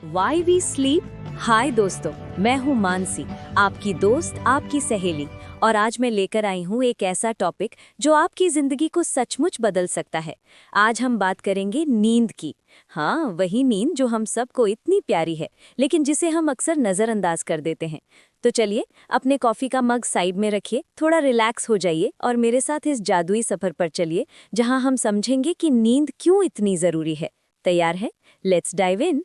Why we sleep. हाय दोस्तों, मैं हूँ मानसी, आपकी दोस्त, आपकी सहेली। और आज मैं लेकर आई हूँ एक ऐसा टॉपिक जो आपकी जिंदगी को सचमुच बदल सकता है। आज हम बात करेंगे नींद की। हाँ, वही नींद जो हम सबको इतनी प्यारी है, लेकिन जिसे हम अक्सर नज़रअंदाज कर देते हैं। तो चलिए, अपने कॉफ़ी का मग साइड में रखिए, थोड़ा रिलैक्स हो जाइए और मेरे साथ इस जादुई सफ़र पर चलिए, जहाँ हम समझेंगे कि नींद क्यों इतनी ज़रूरी है। तैयार है? Let's dive in.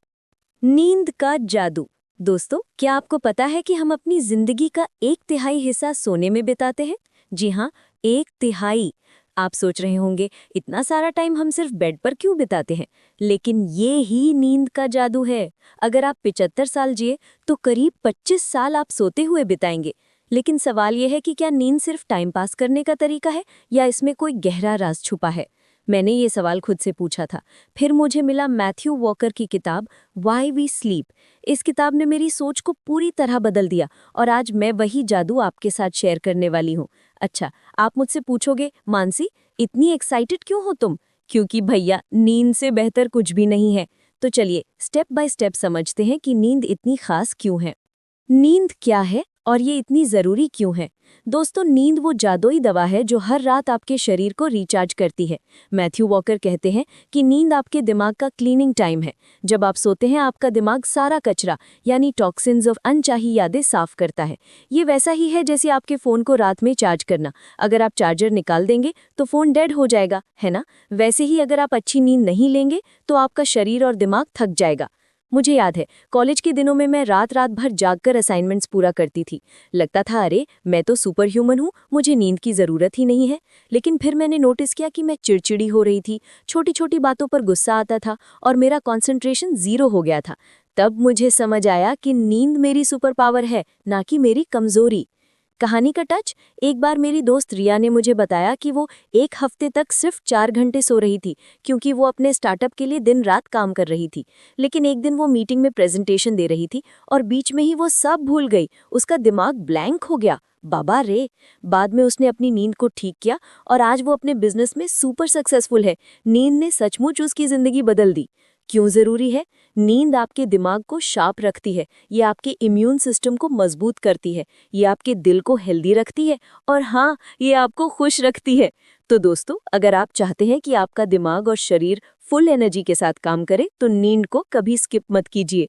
नींद का जादू। दोस्तों, क्या आपको पता है कि हम अपनी जिंदगी का 1/3 हिस्सा सोने में बिताते हैं? जी हाँ, 1/3। आप सोच रहे होंगे, इतना सारा टाइम हम सिर्फ बेड पर क्यों बिताते हैं? लेकिन ये ही नींद का जादू है। अगर आप 75 साल जिए तो करीब 25 साल आप सोते हुए बिताएंगे। लेकिन सवाल यह है कि क्या नींद सिर्फ टाइम पास करने का तरीका है या इसमें कोई गहरा राज छुपा है? मैंने ये सवाल खुद से पूछा था। फिर मुझे मिला मैथ्यू वॉकर की किताब वाई वी स्लीप। इस किताब ने मेरी सोच को पूरी तरह बदल दिया और आज मैं वही जादू आपके साथ शेयर करने वाली हूँ। अच्छा, आप मुझसे पूछोगे, मानसी इतनी एक्साइटेड क्यों हो तुम? क्योंकि भैया, नींद से बेहतर कुछ भी नहीं है। तो चलिए स्टेप बाय स्टेप समझते हैं कि नींद इतनी खास क्यों है। नींद क्या है और ये इतनी ज़रूरी क्यों है? दोस्तों, नींद वो जादुई दवा है जो हर रात आपके शरीर को रिचार्ज करती है। मैथ्यू वॉकर कहते हैं कि नींद आपके दिमाग का क्लीनिंग टाइम है। जब आप सोते हैं, आपका दिमाग सारा कचरा यानी टॉक्सिन्स और अनचाही यादें साफ करता है। ये वैसा ही है जैसे आपके फ़ोन को रात में चार्ज करना। अगर आप चार्जर निकाल देंगे तो फ़ोन डेड हो जाएगा, है ना? वैसे ही अगर आप अच्छी नींद नहीं लेंगे तो आपका शरीर और दिमाग थक जाएगा। मुझे याद है, कॉलेज के दिनों में मैं रात रात भर जागकर असाइनमेंट्स पूरा करती थी। लगता था, अरे मैं तो सुपर ह्यूमन हूँ, मुझे नींद की ज़रूरत ही नहीं है। लेकिन फिर मैंने नोटिस किया कि मैं चिड़चिड़ी हो रही थी, छोटी छोटी बातों पर गुस्सा आता था और मेरा कंसंट्रेशन 0 हो गया था। तब मुझे समझ आया कि नींद मेरी सुपर पावर है, ना कि मेरी कमज़ोरी। कहानी का टच। एक बार मेरी दोस्त रिया ने मुझे बताया कि वो 1 हफ्ते तक सिर्फ 4 घंटे सो रही थी, क्योंकि वो अपने स्टार्टअप के लिए दिन रात काम कर रही थी। लेकिन एक दिन वो मीटिंग में प्रेजेंटेशन दे रही थी और बीच में ही वो सब भूल गई। उसका दिमाग ब्लैंक हो गया। बाबा रे! बाद में उसने अपनी नींद को ठीक किया और आज वो अपने बिजनेस में सुपर सक्सेसफुल है। नींद ने सचमुच उसकी जिंदगी बदल दी। क्यों जरूरी है? नींद आपके दिमाग को शार्प रखती है, ये आपके इम्यून सिस्टम को मजबूत करती है, ये आपके दिल को हेल्दी रखती है और हाँ, ये आपको खुश रखती है। तो दोस्तों, अगर आप चाहते हैं कि आपका दिमाग और शरीर फुल एनर्जी के साथ काम करे तो नींद को कभी स्किप मत कीजिए।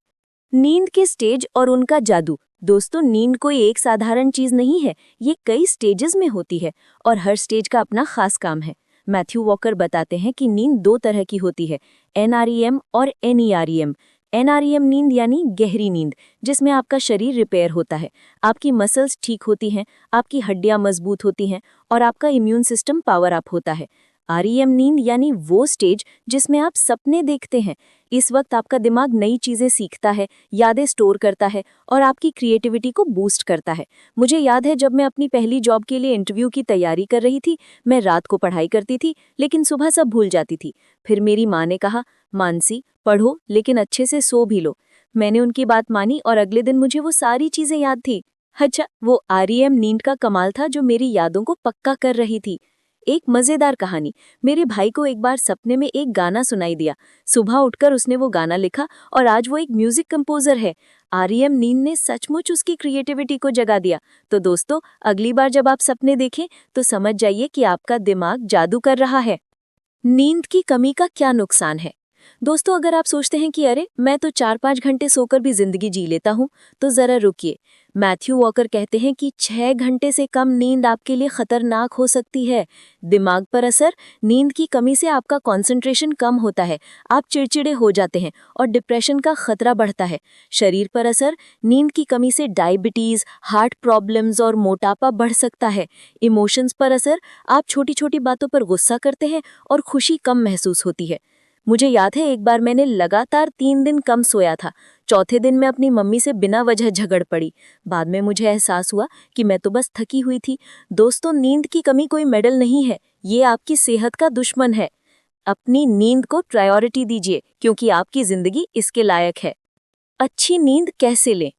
नींद के स्टेज और उनका जादू। दोस्तों, नींद कोई एक साधारण चीज नहीं है, ये कई स्टेजेस में होती है और हर स्टेज का अपना खास काम है। मैथ्यू वॉकर बताते हैं कि नींद 2 तरह की होती है, NREM और NEREM। NREM नींद यानी गहरी नींद, जिसमें आपका शरीर रिपेयर होता है, आपकी मसल्स ठीक होती हैं, आपकी हड्डियां मजबूत होती हैं और आपका इम्यून सिस्टम पावर अप होता है। REM नींद यानी वो स्टेज जिसमें आप सपने देखते हैं। इस वक्त आपका दिमाग नई चीजें सीखता है, यादें स्टोर करता है और आपकी क्रिएटिविटी को बूस्ट करता है। मुझे याद है, जब मैं अपनी पहली जॉब के लिए इंटरव्यू की तैयारी कर रही थी, मैं रात को पढ़ाई करती थी लेकिन सुबह सब भूल जाती थी। फिर मेरी माँ ने कहा, मानसी पढ़ो लेकिन अच्छे से सो भी लो। मैंने उनकी बात मानी और अगले दिन मुझे वो सारी चीजें याद थी। अच्छा, वो REM नींद का कमाल था जो मेरी यादों को पक्का कर रही थी। एक मजेदार कहानी। मेरे भाई को एक बार सपने में एक गाना सुनाई दिया। सुबह उठकर उसने वो गाना लिखा और आज वो एक म्यूजिक कंपोजर है। REM नींद ने सचमुच उसकी क्रिएटिविटी को जगा दिया। तो दोस्तों, अगली बार जब आप सपने देखें तो समझ जाइए कि आपका दिमाग जादू कर रहा है। नींद की कमी का क्या नुकसान है? दोस्तों, अगर आप सोचते हैं कि अरे मैं तो 4-5 घंटे सोकर भी जिंदगी जी लेता हूँ, तो जरा रुकिए। मैथ्यू वॉकर कहते हैं कि 6 घंटे से कम नींद आपके लिए खतरनाक हो सकती है। दिमाग पर असर। नींद की कमी से आपका कंसंट्रेशन कम होता है, आप चिड़चिड़े हो जाते हैं और डिप्रेशन का खतरा बढ़ता है। शरीर पर असर। नींद की कमी से डायबिटीज, हार्ट प्रॉब्लम्स और मोटापा बढ़ सकता है। इमोशंस पर असर। आप छोटी छोटी बातों पर गुस्सा करते हैं और खुशी कम महसूस होती है। मुझे याद है, एक बार मैंने लगातार 3 दिन कम सोया था। चौथे दिन मैं अपनी मम्मी से बिना वजह झगड़ पड़ी। बाद में मुझे एहसास हुआ कि मैं तो बस थकी हुई थी। दोस्तों, नींद की कमी कोई मेडल नहीं है, ये आपकी सेहत का दुश्मन है। अपनी नींद को प्रायोरिटी दीजिए, क्योंकि आपकी जिंदगी इसके लायक है। अच्छी नींद कैसे लें?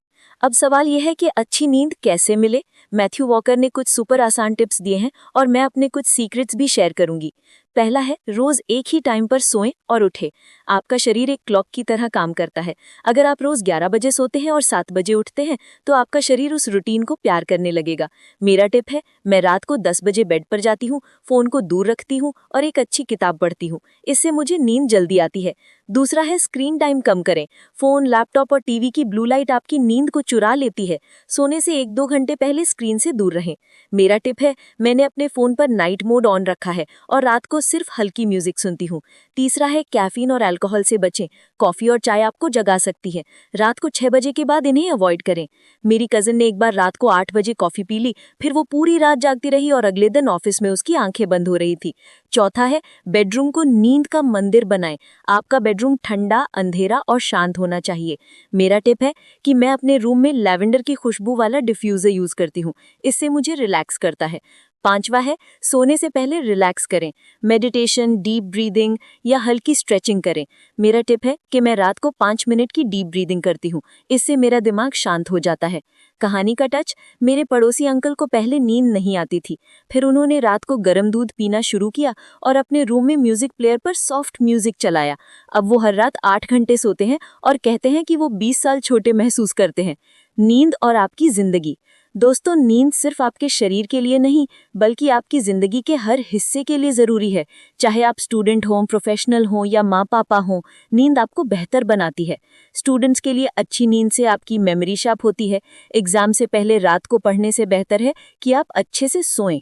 अब सवाल यह है कि अच्छी नींद कैसे मिले। मैथ्यू वॉकर ने कुछ सुपर आसान टिप्स दिए हैं और मैं अपने कुछ सीक्रेट्स भी शेयर करूंगी। पहला है, रोज एक ही टाइम पर सोएं और उठें। आपका शरीर एक क्लॉक की तरह काम करता है। अगर आप रोज 11 बजे सोते हैं और 7 बजे उठते हैं तो आपका शरीर उस रूटीन को प्यार करने लगेगा। मेरा टिप है, मैं रात को 10 बजे बेड पर जाती हूँ, फोन को दूर रखती हूँ और एक अच्छी किताब पढ़ती हूँ। इससे मुझे नींद जल्दी आती है। दूसरा है, स्क्रीन टाइम कम करें। फोन, लैपटॉप और टीवी की ब्लू लाइट आपकी नींद को चुरा लेती है। सोने से 1-2 घंटे पहले स्क्रीन से दूर रहें। मेरा टिप है, मैंने अपने फोन पर नाइट मोड ऑन रखा है और रात को सिर्फ हल्की म्यूजिक सुनती हूँ। तीसरा है, कैफीन और अल्कोहल से बचें। कॉफी और चाय आपको जगा सकती है। रात को 6 बजे के बाद इन्हें अवॉइड करें। मेरी कजिन ने एक बार रात को 8 बजे कॉफी पी ली, फिर वो पूरी रात जागती रही और अगले दिन ऑफिस में उसकी आंखें बंद हो रही थी। चौथा है, बेडरूम को नींद का मंदिर बनाएं। आपका बेडरूम ठंडा, अंधेरा और शांत होना चाहिए। मेरा टिप है कि मैं अपने रूम में लैवेंडर की खुशबू वाला डिफ्यूज़र यूज करती हूँ। इससे मुझे रिलैक्स करता है। पांचवा है, सोने से पहले रिलैक्स करें। मेडिटेशन, डीप ब्रीदिंग या हल्की स्ट्रेचिंग करें। मेरा टिप है कि मैं रात को 5 मिनट की डीप ब्रीदिंग करती हूँ। इससे मेरा दिमाग शांत हो जाता है। कहानी का टच, मेरे पड़ोसी अंकल को पहले नींद नहीं आती थी। फिर उन्होंने रात को गर्म दूध पीना शुरू किया और अपने रूम में म्यूजिक प्लेयर पर सॉफ्ट म्यूजिक चलाया। अब वो हर रात 8 घंटे सोते हैं और कहते हैं कि वो 20 साल छोटे महसूस करते हैं। नींद और आपकी जिंदगी। दोस्तों, नींद सिर्फ आपके शरीर के लिए नहीं बल्कि आपकी जिंदगी के हर हिस्से के लिए जरूरी है। चाहे आप स्टूडेंट हों, प्रोफेशनल हों या माँ पापा हों, नींद आपको बेहतर बनाती है। स्टूडेंट्स के लिए अच्छी नींद से आपकी मेमोरी शार्प होती है। एग्जाम से पहले रात को पढ़ने से बेहतर है कि आप अच्छे से सोएं।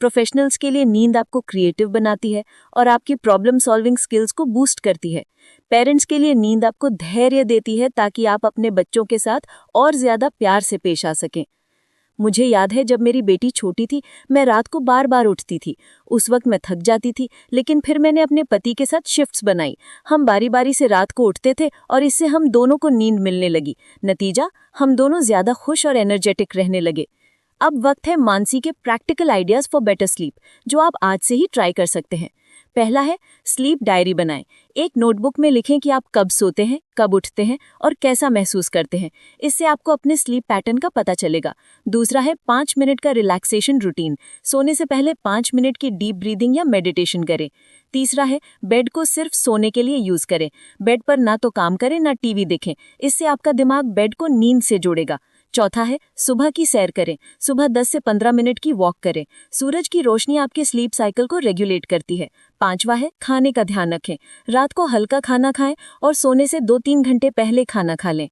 प्रोफेशनल्स के लिए नींद आपको क्रिएटिव बनाती है और आपकी प्रॉब्लम सॉल्विंग स्किल्स को बूस्ट करती है। पेरेंट्स के लिए नींद आपको धैर्य देती है ताकि आप अपने बच्चों के साथ और ज्यादा प्यार से पेश आ सकें। मुझे याद है, जब मेरी बेटी छोटी थी, मैं रात को बार बार उठती थी। उस वक्त मैं थक जाती थी, लेकिन फिर मैंने अपने पति के साथ शिफ्ट्स बनाई। हम बारी बारी से रात को उठते थे और इससे हम दोनों को नींद मिलने लगी। नतीजा, हम दोनों ज्यादा खुश और एनर्जेटिक रहने लगे। अब वक्त है मानसी के practical ideas for better sleep, जो आप आज से ही ट्राई कर सकते हैं। पहला है, स्लीप डायरी बनाएं। एक नोटबुक में लिखें कि आप कब सोते हैं, कब उठते हैं और कैसा महसूस करते हैं। इससे आपको अपने स्लीप पैटर्न का पता चलेगा। दूसरा है, 5 मिनट का रिलैक्सेशन रूटीन। सोने से पहले 5 मिनट की डीप ब्रीदिंग या मेडिटेशन करें। तीसरा है, बेड को सिर्फ सोने के लिए यूज करें। बेड पर ना तो काम करें ना टीवी देखें। इससे आपका दिमाग बेड को नींद से जोड़ेगा। चौथा है, सुबह की सैर करें। सुबह 10 से 15 मिनट की वॉक करें। सूरज की रोशनी आपके स्लीप साइकिल को रेगुलेट करती है। पांचवा है, खाने का ध्यान रखें। रात को हल्का खाना खाएं और सोने से 2-3 घंटे पहले खाना खा लें।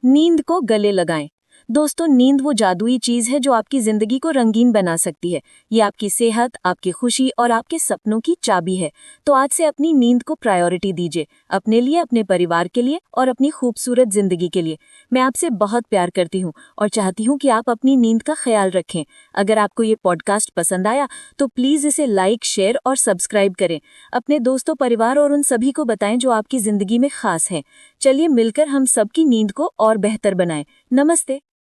नींद को गले लगाएं। दोस्तों, नींद वो जादुई चीज है जो आपकी जिंदगी को रंगीन बना सकती है। ये आपकी सेहत, आपकी खुशी और आपके सपनों की चाबी है। तो आज से अपनी नींद को प्रायोरिटी दीजिए, अपने लिए, अपने परिवार के लिए और अपनी खूबसूरत जिंदगी के लिए। मैं आपसे बहुत प्यार करती हूँ और चाहती हूँ कि आप अपनी नींद का ख्याल रखें। अगर आपको ये पॉडकास्ट पसंद आया तो प्लीज इसे लाइक, शेयर और सब्सक्राइब करें। अपने दोस्तों, परिवार और उन सभी को बताएं जो आपकी जिंदगी में खास हैं। चलिए मिलकर हम सबकी नींद को और बेहतर बनाएं। नमस्ते।